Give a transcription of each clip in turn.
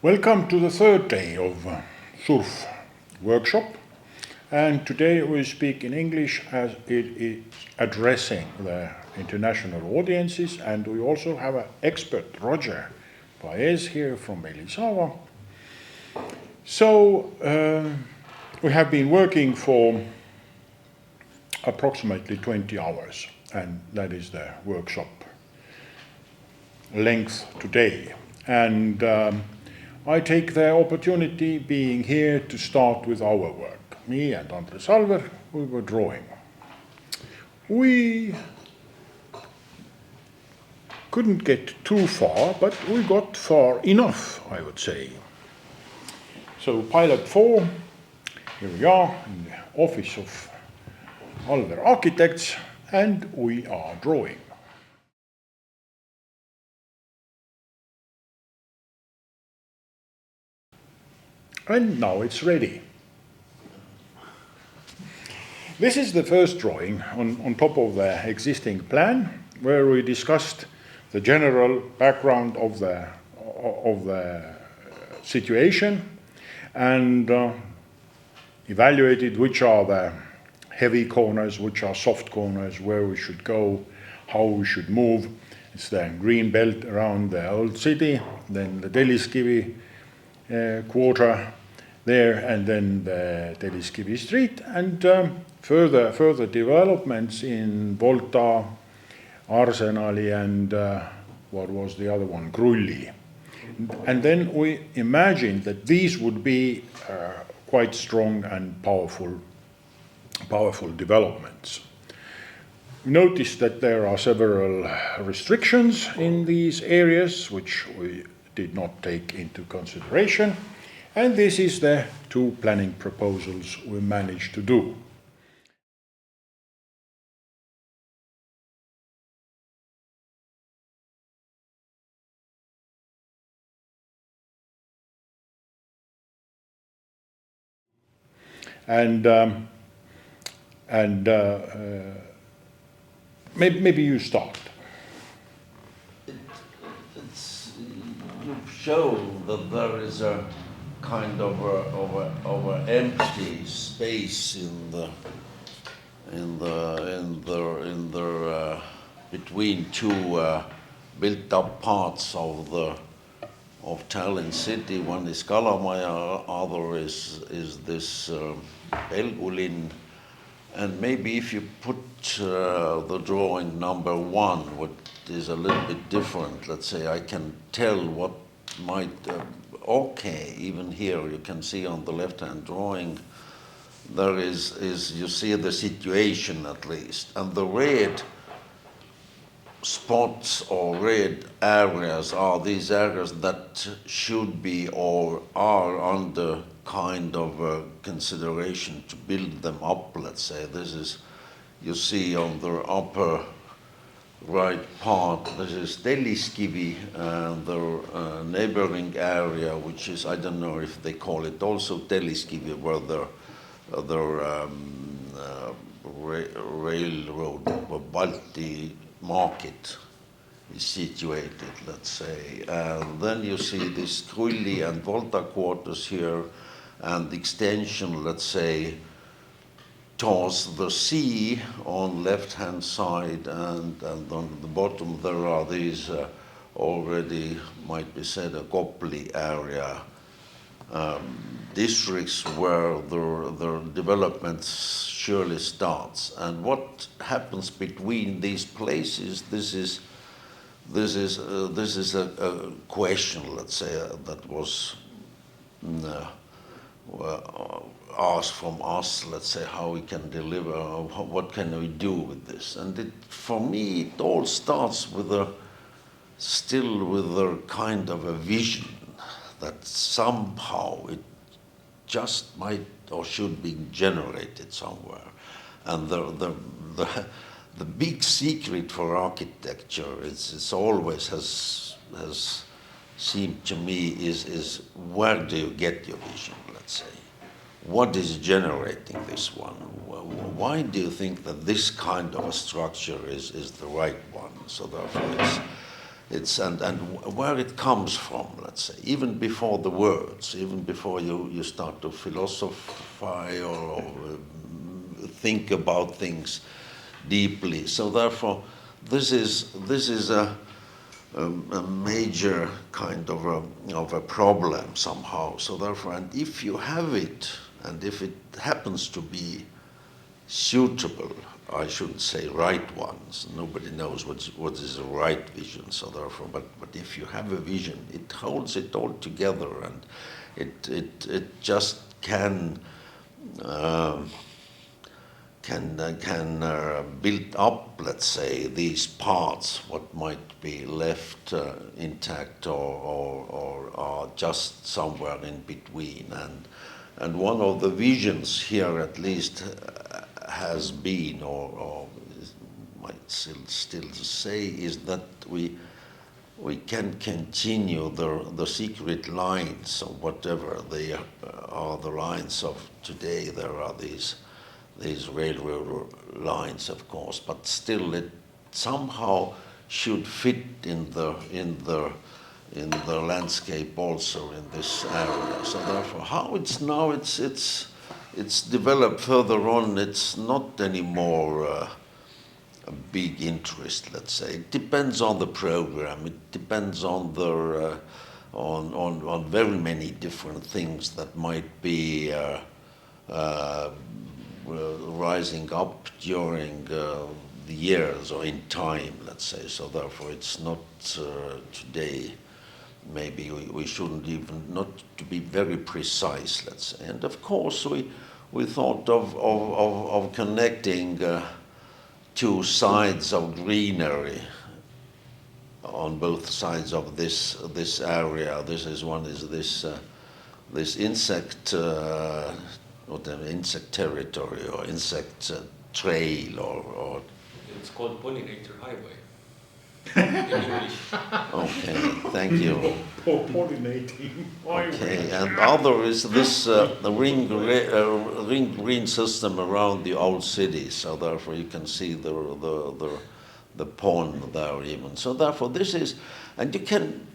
Welcome to the third day of SUrF workshop, and today we speak in English as it is addressing the international audiences, and we also have an expert, Roger Paez here from Elisava. So we have been working for approximately 20 hours, and that is the workshop length today. And I take the opportunity being here to start with our work. Me and Alver, we were drawing. We couldn't get too far, but we got far enough, I would say. So pilot 4, here we are in the office of Alver Architects, and we are drawing. And now it's ready. This is the first drawing on top of the existing plan, where we discussed the general background of the situation and evaluated which are the heavy corners, which are soft corners, where we should go, how we should move. It's the green belt around the old city, then the Telliskivi quarter there, and then the Telliskivi Street, and further developments in Volta, Arsenali, and what was the other one, Grulli. And then we imagined that these would be quite strong and powerful developments. Notice that there are several restrictions in these areas, which we did not take into consideration. And this is the two planning proposals we managed to do. And maybe you start. You show that there is a kind of a empty space between two built-up parts of Tallinn city. One is Kalamaja, other is this Pelgulinn. And maybe if you put the drawing number 1, what is a little bit different, let's say, I can tell what might. Okay, even here you can see on the left-hand drawing there is you see the situation at least, and the red spots or red areas are these areas that should be or are under kind of consideration to build them up, let's say. This is, you see on the upper right part, this is Telliskivi, the neighboring area, which is, I don't know if they call it also Telliskivi, where the railroad, Balti market is situated, let's say. And then you see this Grulli and Volta quarters here, and extension, let's say, towards the sea on left-hand side, and on the bottom there are these already, might be said, a Kopli area districts where the development surely starts. And what happens between these places, this is a question, let's say, that was asked from us, let's say, how we can deliver, what can we do with this. And for me, it all starts still with a kind of a vision that somehow it just might or should be generated somewhere. And the big secret for architecture, it's always has seemed to me is where do you get your vision, let's say? What is generating this one? Why do you think that this kind of a structure is the right one? So therefore and where it comes from, let's say, even before the words, even before you start to philosophize or think about things deeply. So therefore, this is a major kind of a problem somehow. So therefore, and if you have it, and if it happens to be suitable, I shouldn't say right ones. Nobody knows what is a right vision. So therefore, but if you have a vision, it holds it all together, and it just can build up, let's say, these parts, what might be left intact or are just somewhere in between. And one of the visions here, at least, has been, or might still say, is that we can continue the secret lines, or whatever they are, the lines of today. There are these railroad lines, of course, but still it somehow should fit in the landscape also in this area. So therefore, how it's now, it's developed further on. It's not anymore a big interest, let's say. It depends on the program. It depends on the on very many different things that might be rising up during the years or in time, let's say. So therefore, it's not today. Maybe we shouldn't even, not to be very precise, let's say. And of course, we thought of connecting two sides of greenery on both sides of this area. This insect, insect territory or insect trail or. It's called pollinator highway. In English. Okay, thank you. Pollinating. Okay, and other is this ring green system around the old city. So therefore, you can see the pond there even. So therefore, this is, and you can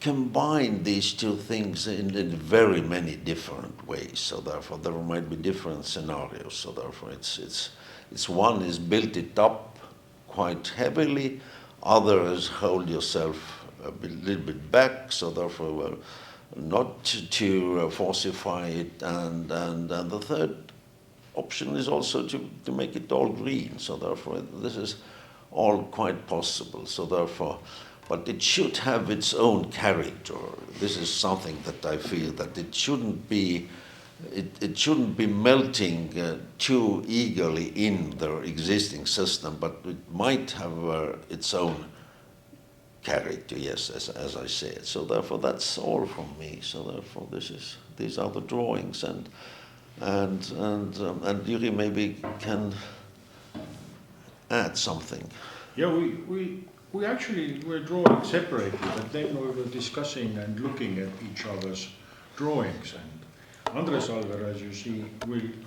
combine these two things in very many different ways. So therefore, there might be different scenarios. So therefore, it's one is built it up quite heavily. Others hold yourself a little bit back, so therefore not to falsify it. And the third option is also to make it all green. So therefore, this is all quite possible. So therefore, but it should have its own character. This is something that I feel that it shouldn't be. It shouldn't be melting too eagerly in the existing system, but it might have its own character, yes, as I said. So therefore, that's all from me. So therefore, these are the drawings, and Jüri maybe can add something. Yeah, we actually were drawing separately, but then we were discussing and looking at each other's drawings. And Andres Alver, as you see,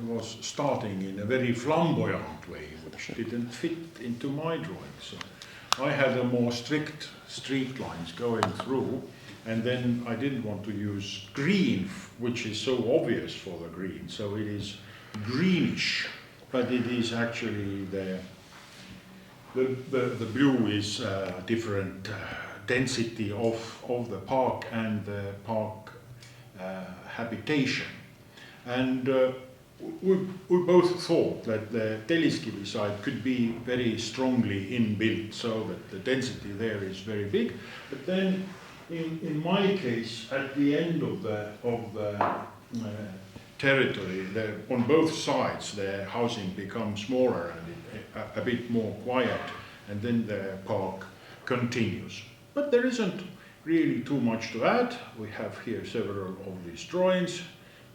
was starting in a very flamboyant way, which didn't fit into my drawing. So I had a more strict street lines going through, and then I didn't want to use green, which is so obvious for the green. So it is greenish, but it is actually the blue is different density of the park and the park habitation. And we both thought that the Telliskivi side could be very strongly inbuilt, so that the density there is very big. But then in my case, at the end of the territory, on both sides, the housing becomes smaller and a bit more quiet, and then the park continues. But there isn't really too much to add. We have here several of these drawings.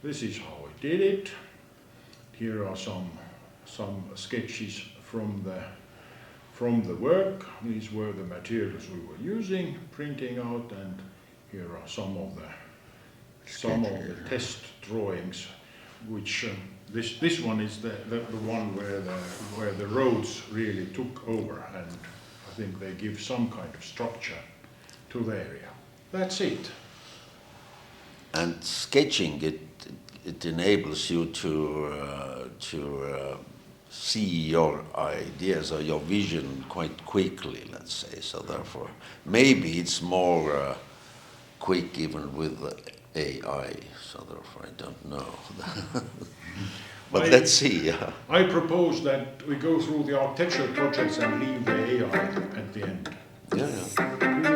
This is how I did it. Here are some sketches from the work. These were the materials we were using, printing out, and here are some of the test drawings. Which this one is the one where the roads really took over, and I think they give some kind of structure to the area. That's it. And sketching it enables you to see your ideas or your vision quite quickly, let's say. So therefore, maybe it's more quick even with AI. So therefore, I don't know. But let's see. I propose that we go through the architectural projects and leave the AI at the end. Yeah. We